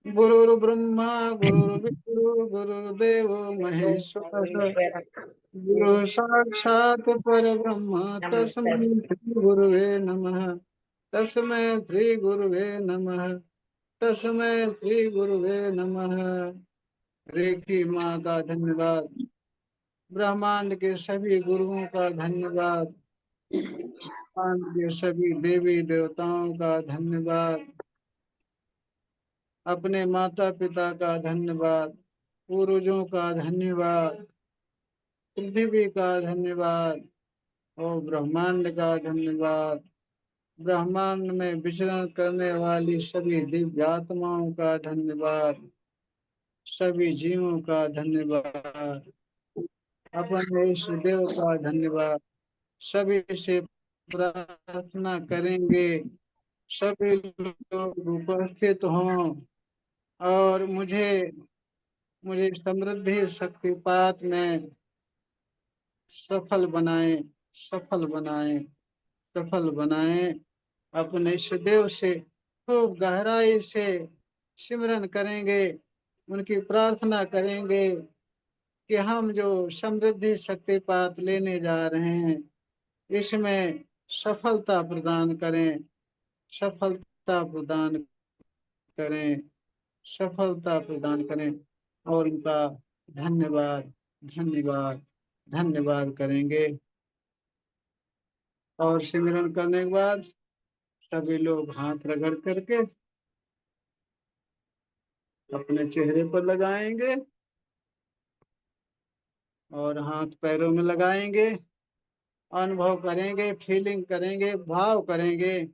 गुरुर्ब्रह्मा गुरुर्विष्णु गुरुर्देव महेश्वर, गुरु साक्षात् परब्रह्म तस्मै श्री गुरुवे नमः। तस्मै श्री गुरुवे नमः। तस्मै श्री गुरुवे नमः। रेखी माँ का धन्यवाद, ब्रह्मांड के सभी गुरुओं का धन्यवाद, ब्रह्मांड के सभी देवी देवताओं का धन्यवाद, अपने माता पिता का धन्यवाद, पूर्वजों का धन्यवाद, पृथ्वी का धन्यवाद और ब्रह्मांड का धन्यवाद। ब्रह्मांड में विचरण करने वाली सभी दिव्य आत्माओं का धन्यवाद, सभी जीवों का धन्यवाद, अपने इष्ट देव का धन्यवाद। सभी से प्रार्थना करेंगे सभी लोग उपस्थित हों और मुझे मुझे समृद्धि शक्तिपात में सफल बनाए, सफल बनाए, सफल बनाए। अपने इष्टदेव से खूब गहराई से सिमरन करेंगे, उनकी प्रार्थना करेंगे कि हम जो समृद्धि शक्तिपात लेने जा रहे हैं इसमें सफलता प्रदान करें, सफलता प्रदान करें, सफलता प्रदान करें और उनका धन्यवाद, धन्यवाद, धन्यवाद करेंगे। और सिमरन करने के बाद सभी लोग हाथ रगड़ करके अपने चेहरे पर लगाएंगे और हाथ पैरों में लगाएंगे। अनुभव करेंगे, फीलिंग करेंगे, भाव करेंगे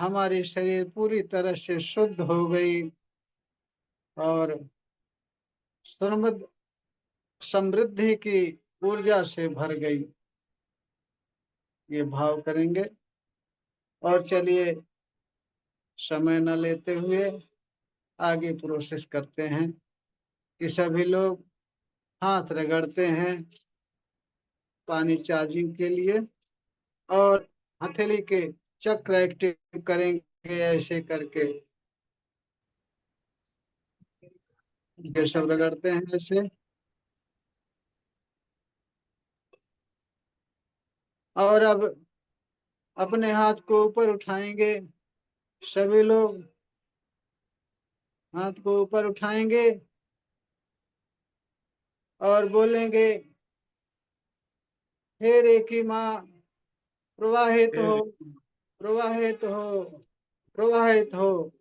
हमारी शरीर पूरी तरह से शुद्ध हो गई और समृद्धि की ऊर्जा से भर गई। ये भाव करेंगे और चलिए समय न लेते हुए आगे प्रोसेस करते हैं कि सभी लोग हाथ रगड़ते हैं पानी चार्जिंग के लिए और हथेली के चक्र एक्टिव करेंगे ऐसे करके। ये सब रगड़ते हैं ऐसे और अब अपने हाथ को ऊपर उठाएंगे। सभी लोग हाथ को ऊपर उठाएंगे और बोलेंगे, हे रेखी माँ प्रवाहित हो, प्रवाहित हो, प्रवाहित हो।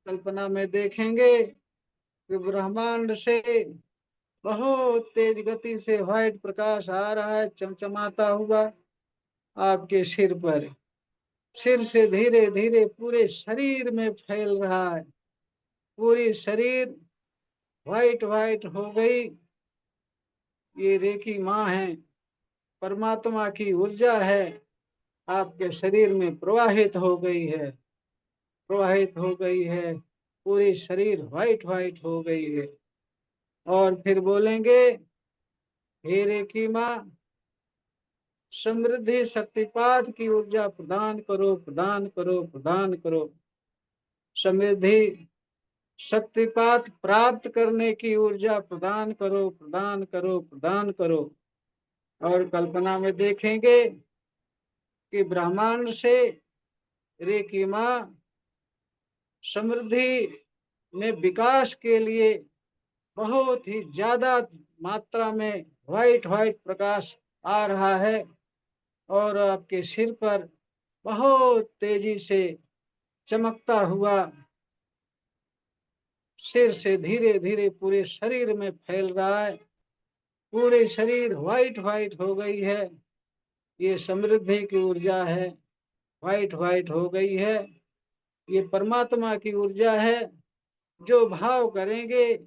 कल्पना में देखेंगे कि ब्रह्मांड से बहुत तेज गति से व्हाइट प्रकाश आ रहा है चमचमाता हुआ आपके सिर पर। सिर से धीरे धीरे पूरे शरीर में फैल रहा है। पूरी शरीर व्हाइट व्हाइट हो गई। ये रेखी माँ है, परमात्मा की ऊर्जा है, आपके शरीर में प्रवाहित हो गई है, प्रवाहित हो गई है। पूरी शरीर व्हाइट व्हाइट हो गई है। और फिर बोलेंगे, हे रेखी माँ समृद्धि शक्तिपात की ऊर्जा प्रदान करो, प्रदान करो, प्रदान करो। समृद्धि शक्तिपात प्राप्त करने की ऊर्जा प्रदान करो, प्रदान करो, प्रदान करो। और कल्पना में देखेंगे कि ब्रह्मांड से रेखी माँ समृद्धि में विकास के लिए बहुत ही ज्यादा मात्रा में व्हाइट व्हाइट प्रकाश आ रहा है और आपके सिर पर बहुत तेजी से चमकता हुआ सिर से धीरे धीरे पूरे शरीर में फैल रहा है। पूरे शरीर व्हाइट व्हाइट हो गई है। ये समृद्धि की ऊर्जा है, व्हाइट व्हाइट हो गई है। ये परमात्मा की ऊर्जा है। जो भाव करेंगे,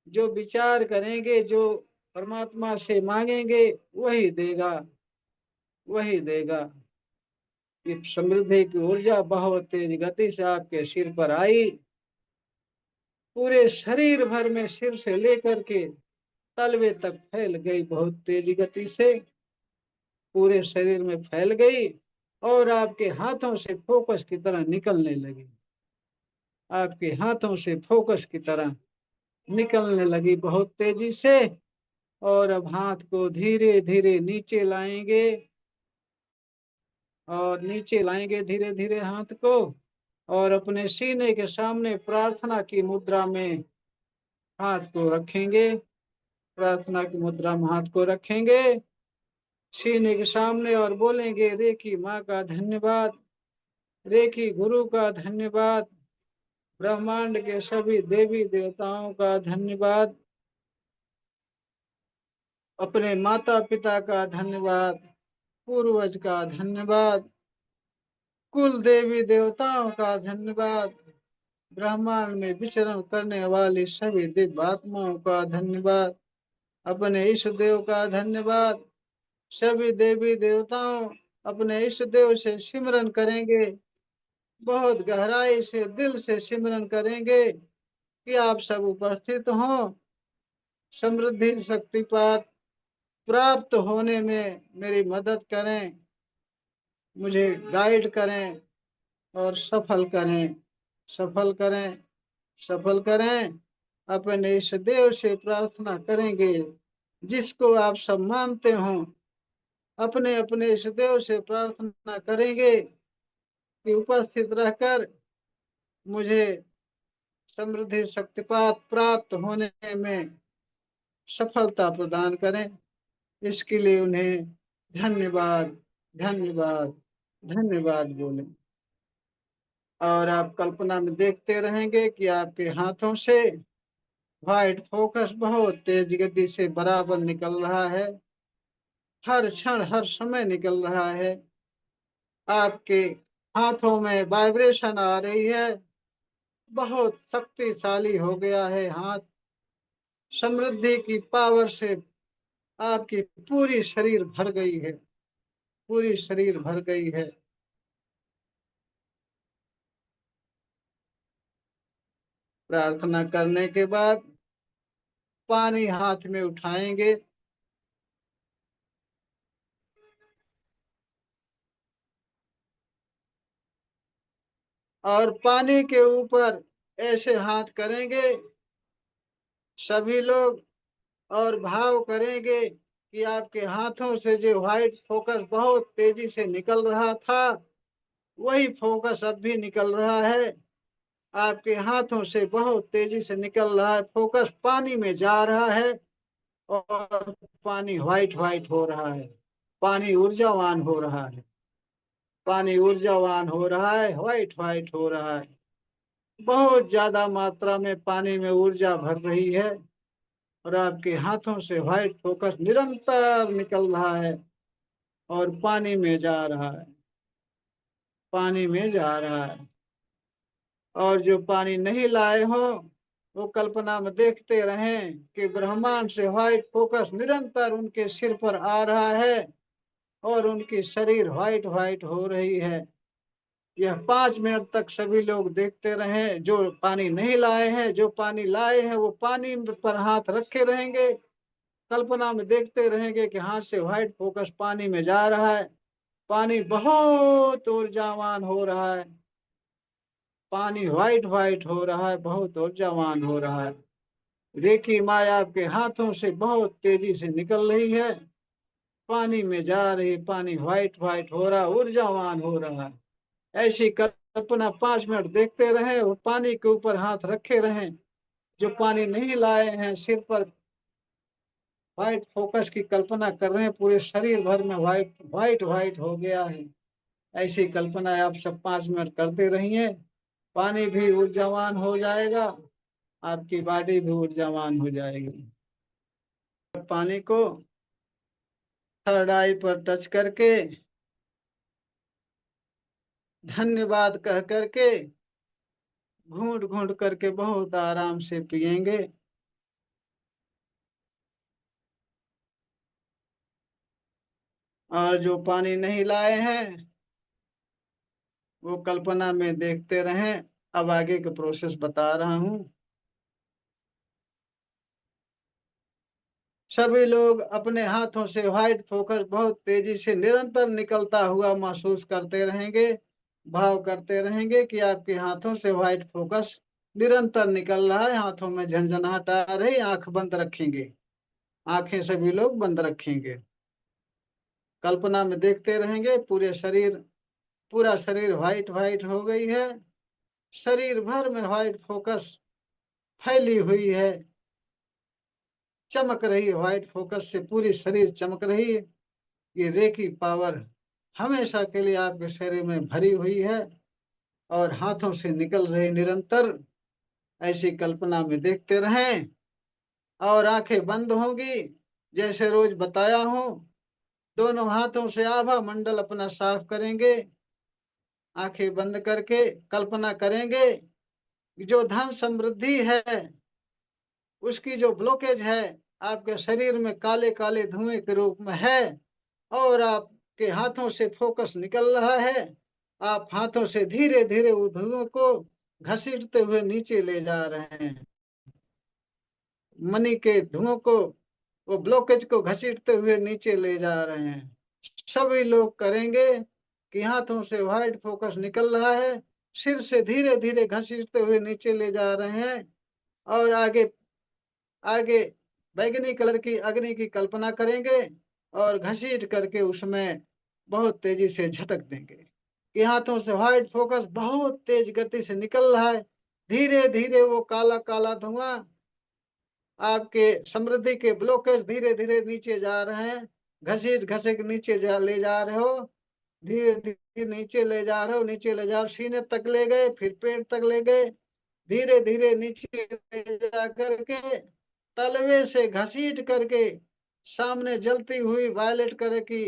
जो विचार करेंगे, जो परमात्मा से मांगेंगे वही देगा, वही देगा। ये समृद्धि की ऊर्जा बहुत तेज गति से आपके सिर पर आई। पूरे शरीर भर में सिर से लेकर के तलवे तक फैल गई, बहुत तेज गति से पूरे शरीर में फैल गई और आपके हाथों से फोकस की तरह निकलने लगी। आपके हाथों से फोकस की तरह निकलने लगी बहुत तेजी से। और अब हाथ को धीरे धीरे नीचे लाएंगे, और नीचे लाएंगे धीरे धीरे हाथ को, और अपने सीने के सामने प्रार्थना की मुद्रा में हाथ को रखेंगे। प्रार्थना की मुद्रा में हाथ को रखेंगे सीने के सामने, और बोलेंगे, रेखी माँ का धन्यवाद, रेखी गुरु का धन्यवाद, ब्रह्मांड के सभी देवी देवताओं का धन्यवाद, अपने माता पिता का धन्यवाद, पूर्वज का धन्यवाद, कुल देवी देवताओं का धन्यवाद, ब्रह्मांड में विचरण करने वाली सभी दिव्य आत्माओं का धन्यवाद, अपने इष्ट देव का धन्यवाद। सभी देवी देवताओं अपने इष्ट देव से सिमरन करेंगे, बहुत गहराई से दिल से सिमरन करेंगे कि आप सब उपस्थित हों, समृद्धि शक्तिपात प्राप्त होने में मेरी मदद करें, मुझे गाइड करें और सफल करें, सफल करें, सफल करें। अपने इस देव से प्रार्थना करेंगे जिसको आप सब मानते हो, अपने अपने इस देव से प्रार्थना करेंगे कि उपस्थित रहकर मुझे समृद्धि शक्तिपात प्राप्त होने में सफलता प्रदान करें। इसके लिए उन्हें धन्यवाद, धन्यवाद, धन्यवाद बोले। और आप कल्पना में देखते रहेंगे कि आपके हाथों से व्हाइट फोकस बहुत तेज गति से बराबर निकल रहा है, हर क्षण हर समय निकल रहा है। आपके हाथों में वाइब्रेशन आ रही है, बहुत शक्तिशाली हो गया है हाथ। समृद्धि की पावर से आपकी पूरी शरीर भर गई है, पूरी शरीर भर गई है। प्रार्थना करने के बाद पानी हाथ में उठाएंगे, और पानी के ऊपर ऐसे हाथ करेंगे सभी लोग, और भाव करेंगे कि आपके हाथों से जो व्हाइट फोकस बहुत तेजी से निकल रहा था, वही फोकस अब भी निकल रहा है। आपके हाथों से बहुत तेजी से निकल रहा है फोकस, पानी में जा रहा है, और पानी व्हाइट व्हाइट हो रहा है, पानी ऊर्जावान हो रहा है, पानी ऊर्जावान हो रहा है, व्हाइट व्हाइट हो रहा है। बहुत ज्यादा मात्रा में पानी में ऊर्जा भर रही है, और आपके हाथों से व्हाइट फोकस निरंतर निकल रहा है और पानी में जा रहा है, पानी में जा रहा है। और जो पानी नहीं लाए हो, वो कल्पना में देखते रहें कि ब्रह्मांड से व्हाइट फोकस निरंतर उनके सिर पर आ रहा है, और उनकी शरीर व्हाइट व्हाइट हो रही है। यह 5 मिनट तक सभी लोग देखते रहें। जो पानी नहीं लाए हैं, जो पानी लाए हैं, वो पानी पर हाथ रखे रहेंगे, कल्पना में देखते रहेंगे कि हाथ से व्हाइट फोकस पानी में जा रहा है, पानी बहुत ऊर्जावान हो रहा है, पानी व्हाइट व्हाइट हो रहा है, बहुत ऊर्जावान हो रहा है। रेखी माया आपके हाथों से बहुत तेजी से निकल रही है, पानी में जा रही, पानी व्हाइट व्हाइट हो रहा, ऊर्जावान हो रहा है। ऐसी कल्पना 5 मिनट देखते रहे, और पानी के ऊपर हाथ रखे रहें। जो पानी नहीं लाए हैं, सिर पर व्हाइट फोकस की कल्पना कर रहे हैं, पूरे शरीर भर में व्हाइट व्हाइट व्हाइट हो गया है। ऐसी कल्पना आप सब 5 मिनट करते रहिए, पानी भी ऊर्जावान हो जाएगा, आपकी बॉडी भी ऊर्जावान हो जाएगी। पानी को थर्ड आई पर टच करके धन्यवाद कह करके घूंट घूंट करके बहुत आराम से पिएंगे। और जो पानी नहीं लाए हैं, वो कल्पना में देखते रहें। अब आगे का प्रोसेस बता रहा हूँ। सभी लोग अपने हाथों से व्हाइट फोकस बहुत तेजी से निरंतर निकलता हुआ महसूस करते रहेंगे, भाव करते रहेंगे कि आपके हाथों से व्हाइट फोकस निरंतर निकल रहा है, हाथों में झंझनाहट आ रही, आंख बंद रखेंगे, आंखें सभी लोग बंद रखेंगे। कल्पना में देखते रहेंगे पूरा शरीर व्हाइट व्हाइट हो गई है, शरीर भर में व्हाइट फोकस फैली हुई है, चमक रही है, व्हाइट फोकस से पूरी शरीर चमक रही है। ये रेकी पावर हमेशा के लिए आपके शरीर में भरी हुई है और हाथों से निकल रही निरंतर। ऐसी कल्पना में देखते रहें और आंखें बंद होंगी जैसे रोज बताया हूं। दोनों हाथों से आभा मंडल अपना साफ करेंगे, आंखें बंद करके कल्पना करेंगे कि जो धन समृद्धि है उसकी जो ब्लॉकेज है आपके शरीर में काले काले धुएं के रूप में है, और आपके हाथों से फोकस निकल रहा है। आप हाथों से धीरे धीरे उन धुओं को घसीटते हुए नीचे ले जा रहे हैं, मनी के धुओं को, वो ब्लॉकेज को घसीटते हुए नीचे ले जा रहे हैं। सभी लोग करेंगे कि हाथों से व्हाइट फोकस निकल रहा है, सिर से धीरे धीरे घसीटते हुए नीचे ले जा रहे हैं, और आगे आगे बैगनी कलर की अग्नि की कल्पना करेंगे और घसीट करके उसमें बहुत तेजी से झटक देंगे कि हाथों से व्हाइट फोकस बहुत तेज गति से निकल रहा है। धीरे धीरे वो काला काला धुआं आपके समृद्धि के ब्लॉकेज धीरे धीरे नीचे जा रहे हैं, घसीट घसीट नीचे ले जा रहे हो, धीरे धीरे नीचे ले जा रहे हो, नीचे ले जा सीने तक ले गए, फिर पेट तक ले गए, धीरे धीरे नीचे ले जा करके तलवे से घसीट करके सामने जलती हुई वायलेट कलर की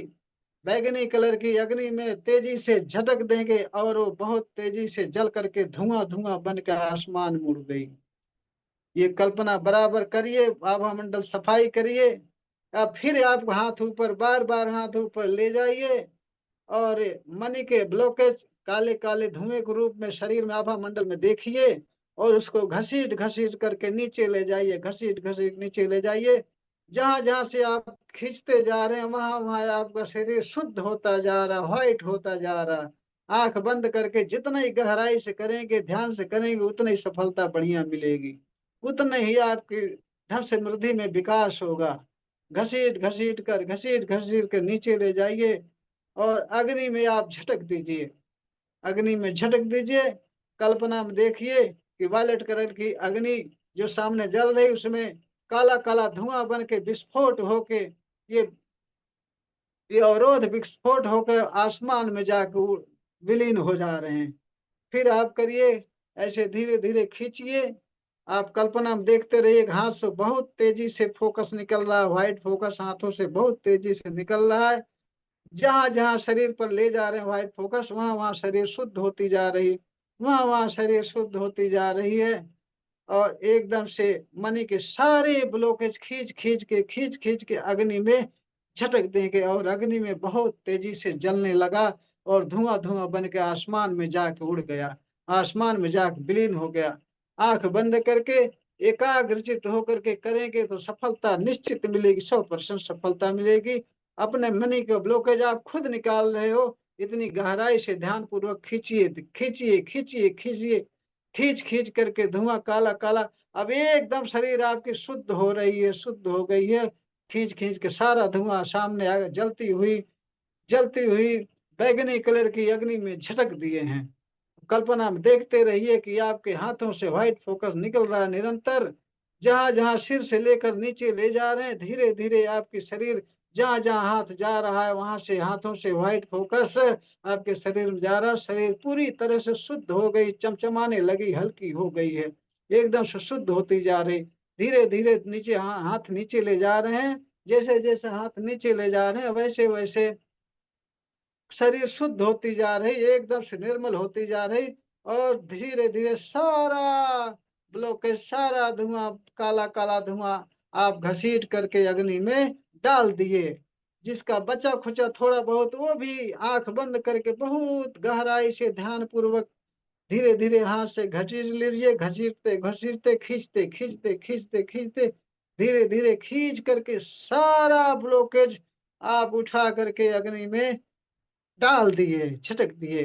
बैगनी कलर की अग्नि में तेजी से झटक देंगे और वो बहुत तेजी से जल करके धुआं धुआं बन के आसमान मुड़ गई। ये कल्पना बराबर करिए, आभा मंडल सफाई करिए। अब फिर आप हाथ ऊपर, बार बार हाथ ऊपर ले जाइए और मनी के ब्लॉकेज काले काले धुएं के रूप में शरीर में आभा मंडल में देखिए और उसको घसीट घसीट करके नीचे ले जाइए, घसीट घसीट नीचे ले जाइए। जहां जहां से आप खींचते जा रहे हैं वहां वहां आपका शरीर शुद्ध होता जा रहा, व्हाइट होता जा रहा। आंख बंद करके जितना ही गहराई से करेंगे, ध्यान से करेंगे, उतनी ही सफलता बढ़िया मिलेगी, उतने ही आपकी धन समृद्धि में विकास होगा। घसीट घसीट कर नीचे ले जाइए और अग्नि में आप झटक दीजिए, अग्नि में झटक दीजिए। कल्पना में देखिए कि वायलेट कलर की अग्नि जो सामने जल रही उसमें काला काला धुआं बन के विस्फोट होके ये ये अवरोध विस्फोट होकर आसमान में जाकर विलीन हो जा रहे हैं। फिर आप करिए, ऐसे धीरे धीरे खींचिए। आप कल्पना में देखते रहिए, हाथ से बहुत तेजी से फोकस निकल रहा है, व्हाइट फोकस हाथों से बहुत तेजी से निकल रहा है। जहां जहां शरीर पर ले जा रहे हैं व्हाइट फोकस, वहां वहां शरीर शुद्ध होती जा रही, वहां वहां शरीर शुद्ध होती जा रही है। और एकदम से मनी के सारे ब्लॉकेज खींच खींच के अग्नि में झटक देंगे और अग्नि में बहुत तेजी से जलने लगा और धुआं धुआं बन के आसमान में जाके उड़ गया, आसमान में जाके विलीन हो गया। आंख बंद करके एकाग्रचित होकर के करेंगे तो सफलता निश्चित मिलेगी, 100% सफलता मिलेगी। अपने मनी का ब्लॉकेज आप खुद निकाल रहे हो, इतनी गहराई से ध्यान पूर्वक खींचिए खींचिए खींचिए खींचिए, खींच खींच करके धुआं काला काला, अब एकदम शरीर आपकी शुद्ध हो रही है, शुद्ध हो गई है। खींच खींच के सारा धुआं सामने आ जलती हुई बैगनी कलर की अग्नि में झटक दिए हैं। कल्पना में देखते रहिए कि आपके हाथों से व्हाइट फोकस निकल रहा है निरंतर, जहां जहां सिर से लेकर नीचे ले जा रहे हैं, धीरे धीरे आपके शरीर जहां जहां हाथ जा रहा है वहां से हाथों से व्हाइट फोकस आपके शरीर में जा रहा है। शरीर पूरी तरह से शुद्ध हो गई, चमचमाने लगी, हल्की हो गई है, एकदम से शुद्ध होती जा रही। धीरे धीरे नीचे हाथ नीचे ले जा रहे हैं, जैसे जैसे हाथ नीचे ले जा रहे हैं वैसे वैसे शरीर शुद्ध होती जा रही, एकदम से निर्मल होती जा रही। और धीरे धीरे सारा ब्लॉकेज, सारा धुआं, काला काला धुआं आप घसीट करके अग्नि में डाल दिए। जिसका बचा खुचा थोड़ा बहुत वो भी आंख बंद करके बहुत गहराई से ध्यान पूर्वक धीरे धीरे हाथ से घसीट लीजिए, घसीटते घसीटते खींचते धीरे धीरे खींच करके सारा ब्लॉकेज आप उठा करके अग्नि में डाल दिए, छिटक दिए।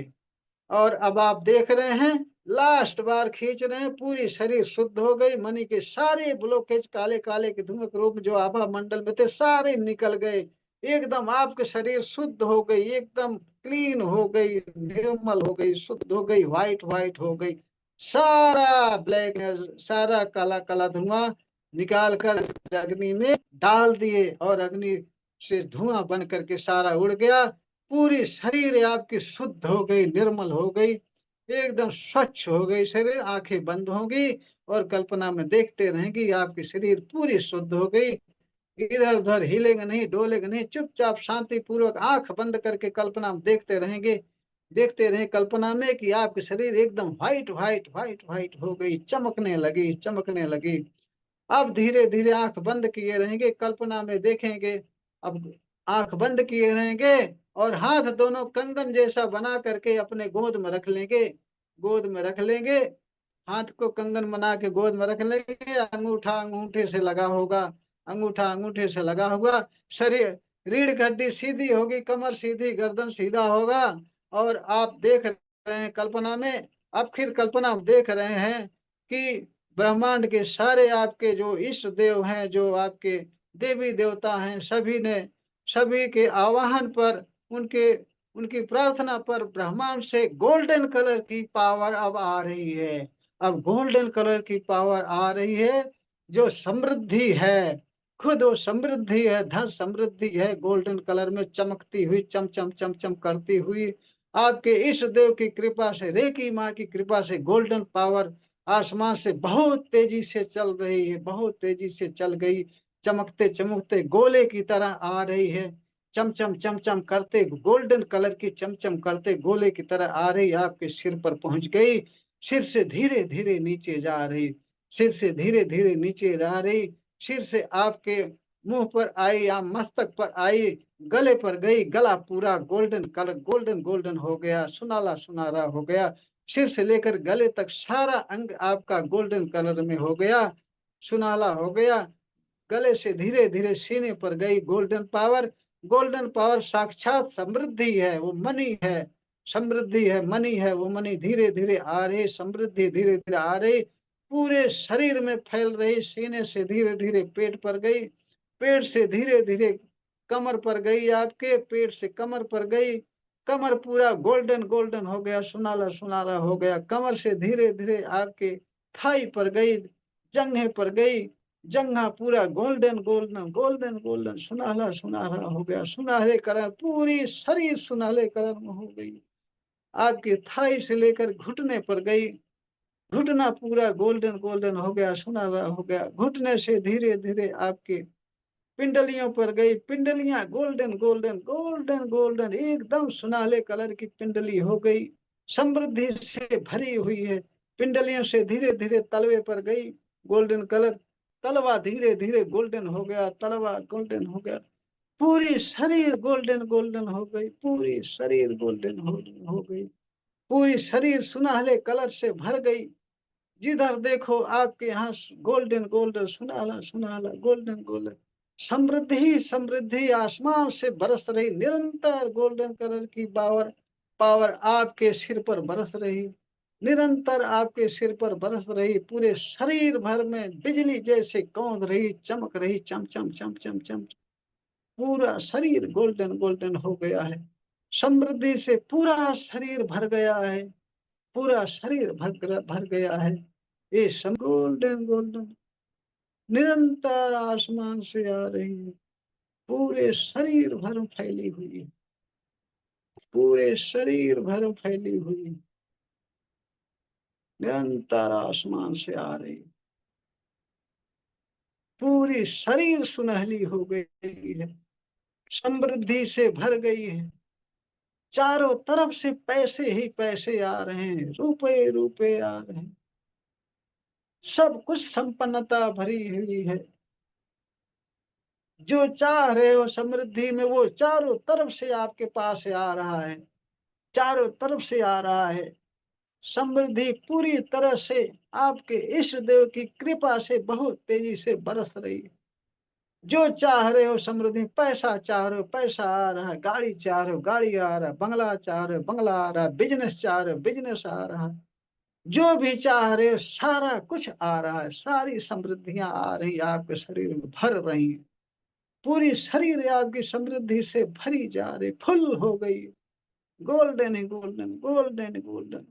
और अब आप देख रहे हैं, लास्ट बार खींच रहे हैं, पूरी शरीर शुद्ध हो गई, मणि के सारे ब्लॉकेज काले काले के धुआं के रूप में जो आभा मंडल में थे सारे निकल गए। एकदम आपके शरीर शुद्ध हो गई, एकदम क्लीन हो गई, निर्मल हो गई, शुद्ध हो गई, व्हाइट व्हाइट हो गई। सारा ब्लैक, सारा काला काला धुआं निकाल कर अग्नि में डाल दिए और अग्नि से धुआं बन करके सारा उड़ गया। पूरी शरीर आपकी शुद्ध हो गई, निर्मल हो गई, एकदम स्वच्छ हो गई शरीर। आंखें बंद होंगी और कल्पना में देखते रहेंगी आपकी शरीर पूरी शुद्ध हो गई। इधर उधर हिलेगा नहीं, डोलेगा नहीं, चुपचाप शांति पूर्वक आंख बंद करके कल्पना में देखते रहेंगे। देखते रहे कल्पना में कि आपकी शरीर एकदम व्हाइट व्हाइट व्हाइट व्हाइट हो गई, चमकने लगी, चमकने लगी। अब धीरे धीरे आंख बंद किए रहेंगे, कल्पना में देखेंगे। अब आंख बंद किए रहेंगे और हाथ दोनों कंगन जैसा बना करके अपने गोद में रख लेंगे। गोद में रख लेंगे, हाथ को कंगन बना के गोद में रख लेंगे। अंगूठा अंगूठे से लगा होगा, अंगूठा अंगूठे से लगा होगा। शरीर, रीढ़ की हड्डी सीधी होगी, कमर सीधी, गर्दन सीधा होगा। और आप देख रहे हैं कल्पना में, अब फिर कल्पना में देख रहे हैं कि ब्रह्मांड के सारे आपके जो इष्ट देव हैं, जो आपके देवी देवता हैं, सभी ने, सभी के आवाहन पर, उनके, उनकी प्रार्थना पर ब्रह्मांड से गोल्डन कलर की पावर अब आ रही है। अब गोल्डन कलर की पावर आ रही है, जो समृद्धि है, खुद वो समृद्धि है, धन समृद्धि है, गोल्डन कलर में चमकती हुई, चम चम चम चम करती हुई, आपके इष्ट देव की कृपा से, रेकी माँ की कृपा से गोल्डन पावर आसमान से बहुत तेजी से चल रही है, बहुत तेजी से चल गई, चमकते चमकते गोले की तरह आ रही है, चमचम चमचम करते, गोल्डन कलर की चमचम करते गोले की तरह आ रही, आपके सिर पर पहुंच गई। सिर से धीरे धीरे नीचे जा रही, सिर से धीरे धीरे नीचे जा रही, सिर से आपके मुंह पर आई, या मस्तक पर आई, गले पर गई, गला पूरा गोल्डन कलर, गोल्डन गोल्डन हो गया, सुनहला सुनहरा हो गया। सिर से लेकर गले तक सारा अंग आपका गोल्डन कलर में हो गया, सुनहला हो गया। गले से धीरे धीरे सीने पर गई गोल्डन पावर। गोल्डन पावर साक्षात समृद्धि है, वो मनी है, समृद्धि है, मनी है, वो मनी धीरे धीरे आ रही, समृद्धि धीरे धीरे आ रही, पूरे शरीर में फैल रही। सीने से धीरे धीरे पेट पर गई, पेट से धीरे धीरे कमर पर गई, आपके पेट से कमर पर गई, कमर पूरा गोल्डन गोल्डन हो गया, सुनहला सुनहला हो गया। कमर से धीरे धीरे आपके थाई पर गई, जंघे पर गई, जंघा पूरा गोल्डन गोल्डन गोल्डन गोल्डन सुनहला सुनहरा हो गया, सुनहरे कलर, पूरी शरीर सुनहले कलर में हो गई। आपकी थाई से लेकर घुटने पर गई, घुटना पूरा गोल्डन गोल्डन हो गया, सुनहरा हो गया। घुटने से धीरे धीरे आपके पिंडलियों पर गई, पिंडलियां गोल्डन गोल्डन गोल्डन गोल्डन एकदम सुनहले कलर की पिंडली हो गई, समृद्धि से भरी हुई है। पिंडलियों से धीरे धीरे तलवे पर गई, गोल्डन कलर, तलवा धीरे धीरे गोल्डन हो गया, तलवा गोल्डन हो गया, पूरी शरीर गोल्डन गोल्डन हो गई, पूरी शरीर गोल्डन हो गई, पूरी शरीर सुनहले कलर से भर गई। जिधर देखो आपके यहाँ गोल्डन गोल्डन, सुनहला सुनहला, गोल्डन गोल्डन, समृद्धि ही समृद्धि आसमान से बरस रही, निरंतर गोल्डन कलर की पावर, पावर आपके सिर पर बरस रही, निरंतर आपके सिर पर बरस रही, पूरे शरीर भर में बिजली जैसे कौंध रही, चमक रही, चम चम चम चम चम, पूरा शरीर गोल्डन गोल्डन हो गया है। समृद्धि से पूरा शरीर भर गया है, पूरा शरीर भर गया है। ये सब गोल्डन गोल्डन निरंतर आसमान से आ रही है, पूरे शरीर भर फैली हुई है, पूरे शरीर भर फैली हुई है, निरंतर आसमान से आ रही है, पूरी शरीर सुनहली हो गई है, समृद्धि से भर गई है। चारों तरफ से पैसे ही पैसे आ रहे हैं, रुपए रुपए आ रहे हैं, सब कुछ संपन्नता भरी हुई है। जो चाह रहे हो समृद्धि में, वो चारों तरफ से आपके पास आ रहा है, चारों तरफ से आ रहा है। समृद्धि पूरी तरह से आपके इष्ट देव की कृपा से बहुत तेजी से बरस रही है, जो चाह रहे हो समृद्धि, पैसा चाह रहे हो पैसा आ रहा है, गाड़ी चाह रहे हो गाड़ी आ रहा है, बंगला चाह रहे हो बंगला आ रहा है, बिजनेस चाह रहे हो बिजनेस आ रहा है, जो भी चाह रहे हो सारा कुछ आ रहा है, सारी समृद्धियां आ रही आपके शरीर में भर रही हैं। पूरी शरीर आपकी समृद्धि से भरी जा रही, फुल हो गई, गोल्डन है गोल्डन गोल्डन गोल्डन,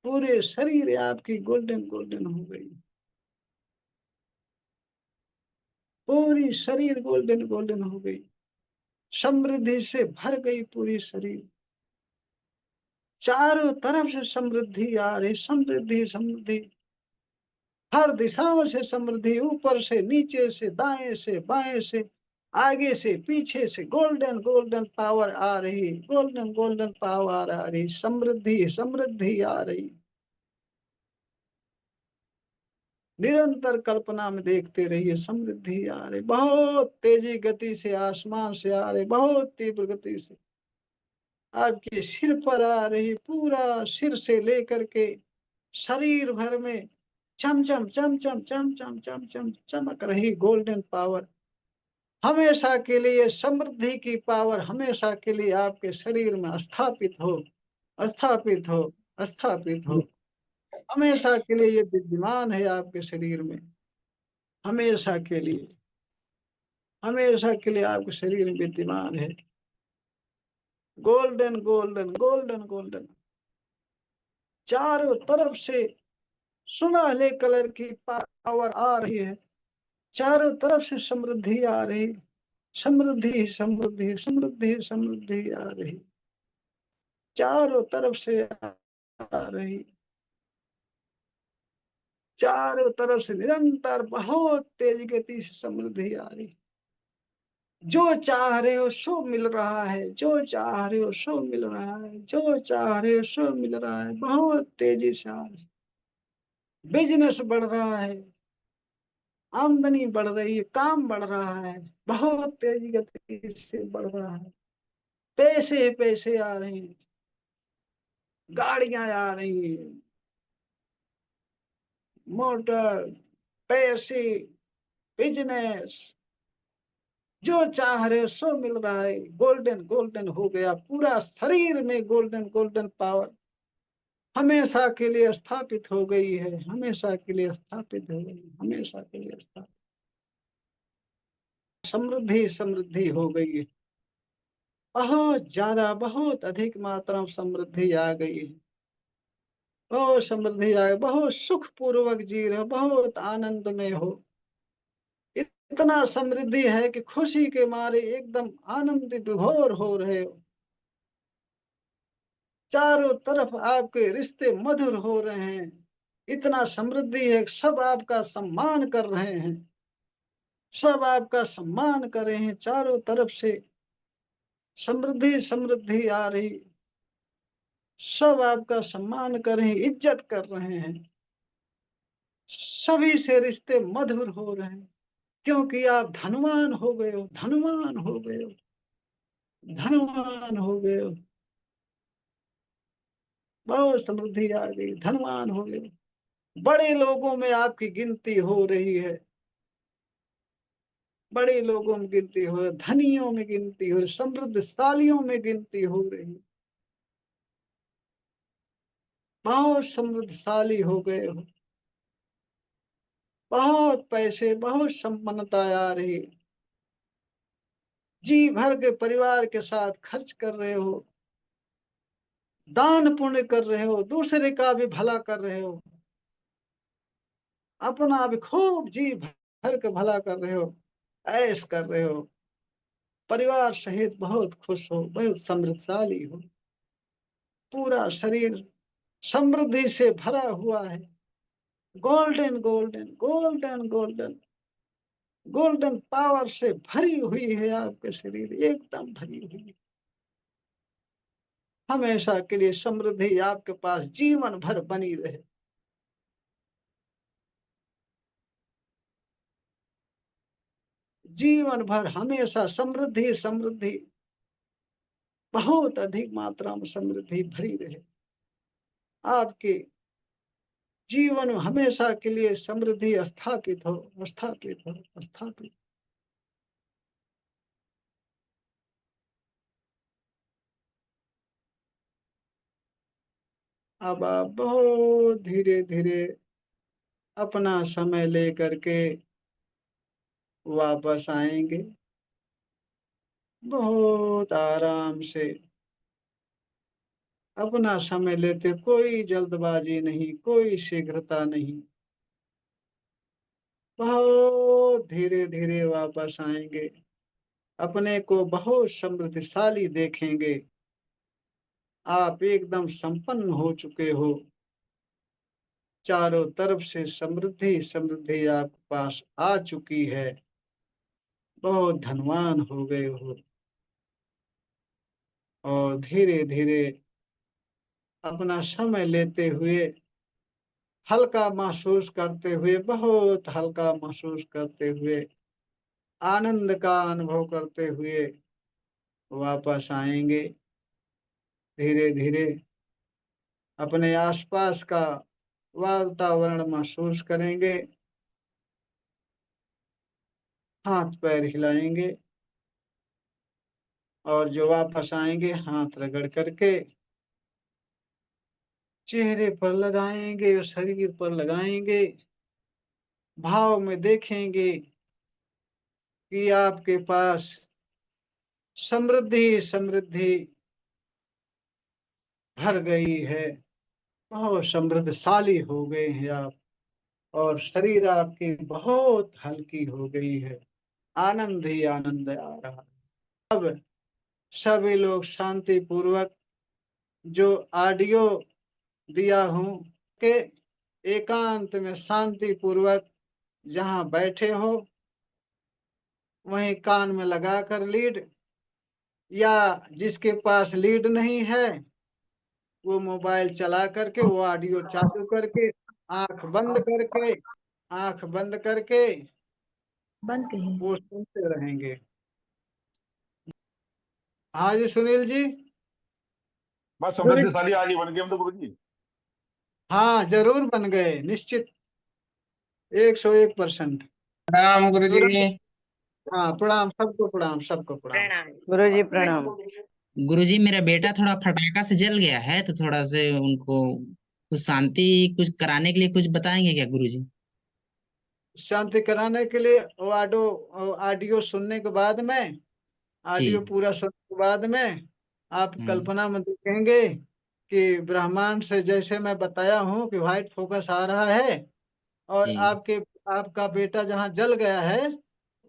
पूरे शरीर आपकी गोल्डन गोल्डन हो गई, पूरी शरीर गोल्डन गोल्डन हो गई, समृद्धि से भर गई पूरी शरीर, चारों तरफ से समृद्धि आ रही, समृद्धि समृद्धि, हर दिशाओं से समृद्धि, ऊपर से नीचे से दाएं से बाएं से आगे से पीछे से गोल्डन गोल्डन पावर आ रही, गोल्डन गोल्डन पावर आ रही, समृद्धि समृद्धि आ रही। निरंतर कल्पना में देखते रहिए, समृद्धि आ रही, बहुत तेजी गति से आसमान से आ रही, बहुत तीव्र गति से आपके सिर पर आ रही, पूरा सिर से लेकर के शरीर भर में चम चम चम चम चम चम चम चम चमक रही गोल्डन पावर, हमेशा के लिए समृद्धि की पावर हमेशा के लिए आपके शरीर में स्थापित हो, स्थापित हो, स्थापित हो, हमेशा के लिए ये विद्यमान है आपके शरीर में, हमेशा के लिए, हमेशा के लिए आपके शरीर में विद्यमान है, गोल्डन गोल्डन गोल्डन गोल्डन, चारों तरफ से सुनहले कलर की पावर आ रही है, चारों तरफ से समृद्धि आ रही, समृद्धि समृद्धि समृद्धि समृद्धि आ रही, चारों तरफ से आ रही, चारों तरफ से निरंतर बहुत तेज गति से समृद्धि आ रही, जो चाह रहे हो सो मिल रहा है, जो चाह रहे हो सो मिल रहा है, जो चाह रहे हो सो मिल रहा है, बहुत तेजी से आ रही, बिजनेस बढ़ रहा है, आमदनी बढ़ रही है, काम बढ़ रहा है, बहुत तेजी गति से बढ़ रहा है, पैसे पैसे आ रहे हैं, गाड़ियां आ रही हैं, मोटर, पैसे, बिजनेस, जो चाह रहे हो सो मिल रहा है, गोल्डन गोल्डन हो गया, पूरा शरीर में गोल्डन गोल्डन पावर हमेशा के लिए स्थापित हो गई है, हमेशा के लिए स्थापित हो गई, हमेशा के लिए स्थापित, समृद्धि समृद्धि हो गई है, बहुत ज्यादा बहुत अधिक मात्रा में समृद्धि आ गई है, बहुत समृद्धि आ गई, बहुत सुख पूर्वक जी रहे हो, बहुत आनंद में हो, इतना समृद्धि है कि खुशी के मारे एकदम आनंदित विभोर हो रहे हो, चारों तरफ आपके रिश्ते मधुर हो रहे हैं, इतना समृद्धि है, सब आपका सम्मान कर रहे हैं, सब आपका सम्मान कर रहे हैं, चारों तरफ से समृद्धि समृद्धि आ रही, सब आपका सम्मान कर रहे हैं, इज्जत कर रहे हैं, सभी से रिश्ते मधुर हो रहे हैं, क्योंकि आप धनवान हो गए हो, धनवान हो गए हो, धनवान हो गए हो, बहुत समृद्धि आ गई, धनवान हो गए, बड़े लोगों में आपकी गिनती हो रही है, बड़े लोगों में गिनती हो रही, धनियों में गिनती हो रही, समृद्धशालियों में गिनती हो रही, बहुत समृद्धशाली हो गए हो, बहुत पैसे बहुत संपन्नता आ रही, जी भर के परिवार के साथ खर्च कर रहे हो, दान पुण्य कर रहे हो, दूसरे का भी भला कर रहे हो, अपना भी खूब जी भर के भला कर रहे हो, ऐश कर रहे हो, परिवार सहित बहुत खुश हो, बहुत समृद्धशाली हो, पूरा शरीर समृद्धि से भरा हुआ है, golden golden golden golden golden power से भरी हुई है आपके शरीर, एकदम भरी हुई है, हमेशा के लिए समृद्धि आपके पास जीवन भर बनी रहे, जीवन भर हमेशा समृद्धि समृद्धि, बहुत अधिक मात्रा में समृद्धि भरी रहे आपके जीवन हमेशा के लिए समृद्धि स्थापित हो, स्थापित हो, स्थापित। अब आप बहुत धीरे धीरे अपना समय लेकर के वापस आएंगे, बहुत आराम से अपना समय लेते, कोई जल्दबाजी नहीं, कोई शीघ्रता नहीं, बहुत धीरे धीरे वापस आएंगे, अपने को बहुत समृद्धशाली देखेंगे। आप एकदम संपन्न हो चुके हो, चारों तरफ से समृद्धि समृद्धि आपके पास आ चुकी है, बहुत धनवान हो गए हो। और धीरे धीरे अपना समय लेते हुए, हल्का महसूस करते हुए, बहुत हल्का महसूस करते हुए, आनंद का अनुभव करते हुए वापस आएंगे। धीरे धीरे अपने आसपास का वातावरण महसूस करेंगे, हाथ पैर हिलाएंगे, और जो वापस आएंगे हाथ रगड़ करके चेहरे पर लगाएंगे और शरीर पर लगाएंगे, भाव में देखेंगे कि आपके पास समृद्धि समृद्धि भर गई है, बहुत समृद्धशाली हो गए हैं आप, और शरीर आपकी बहुत हल्की हो गई है, आनंद ही आनंद आ रहा है। अब सभी लोग शांति पूर्वक जो ऑडियो दिया हूँ के एकांत में शांति पूर्वक जहाँ बैठे हो वहीं कान में लगा कर लीड, या जिसके पास लीड नहीं है वो मोबाइल चला करके, वो ऑडियो चालू करके, आंख बंद करके, आंख बंद करके बंद कहीं। वो सुनते रहेंगे। हाँ जी सुनील जी। बस समृद्धशाली आगे बन गए हम तो गुरु जी। हाँ जरूर बन गए, निश्चित, 101%। प्रणाम गुरु जी। हाँ प्रणाम, सबको प्रणाम, सबको प्रणाम। गुरु जी प्रणाम। गुरुजी मेरा बेटा थोड़ा फटाका से जल गया है, तो थोड़ा से उनको कुछ शांति कुछ कराने के लिए कुछ बताएंगे क्या गुरुजी? शांति कराने के लिए वो ऑडियो सुनने के बाद में, ऑडियो जी पूरा सुनने के बाद में आप हम्म, कल्पना में देखेंगे कि ब्रह्मांड से जैसे मैं बताया हूँ कि व्हाइट फोकस आ रहा है, और जी आपका बेटा जहाँ जल गया है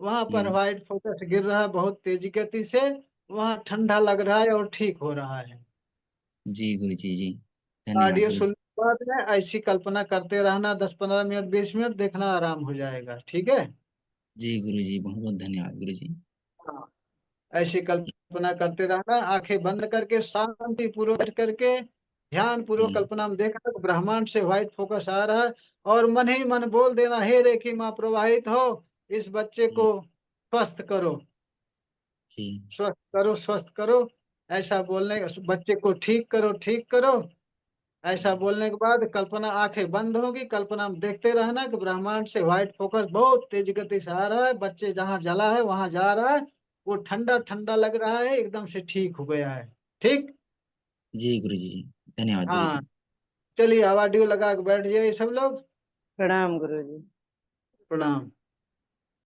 वहां पर हम्म, व्हाइट फोकस गिर रहा है बहुत तेजी गति से, वहां ठंडा लग रहा है और ठीक हो रहा है। जी गुरुजी जी, धन्यवाद ऑडियो गुरुजी। सुनने के बाद में ऐसी कल्पना करते रहना, 10-15 मिनट 20 मिनट देखना, आराम हो जाएगा, ठीक है। जी गुरुजी, बहुत बहुत धन्यवाद गुरुजी। हाँ, ऐसी कल्पना करते रहना, आंखें बंद करके शांति पूर्वक बैठ करके ध्यान पूर्वक हम्म, कल्पना में देखना कि ब्रह्मांड से व्हाइट फोकस आ रहा है, और मन ही मन बोल देना, हे रेखी माँ प्रवाहित हो, इस बच्चे हम्म, को स्वस्थ करो, जी स्वस्थ करो, स्वस्थ करो। ऐसा बोलने, बच्चे को ठीक करो, ठीक करो। ऐसा हम्म, बोलने के बाद कल्पना, आंखें बंद होगी, कल्पना में देखते रहना कि ब्रह्मांड से व्हाइट फोकस बहुत तेज गति से आ रहा है, बच्चे जहाँ जला है वहां जा रहा है, वो ठंडा ठंडा लग रहा है, एकदम से ठीक हो गया है, ठीक। जी गुरुजी, धन्यवाद हाँ गुरुजी। चलिए, अब ऑडियो लगा के बैठ जाइए सब लोग। प्रणाम गुरु जी। प्रणाम।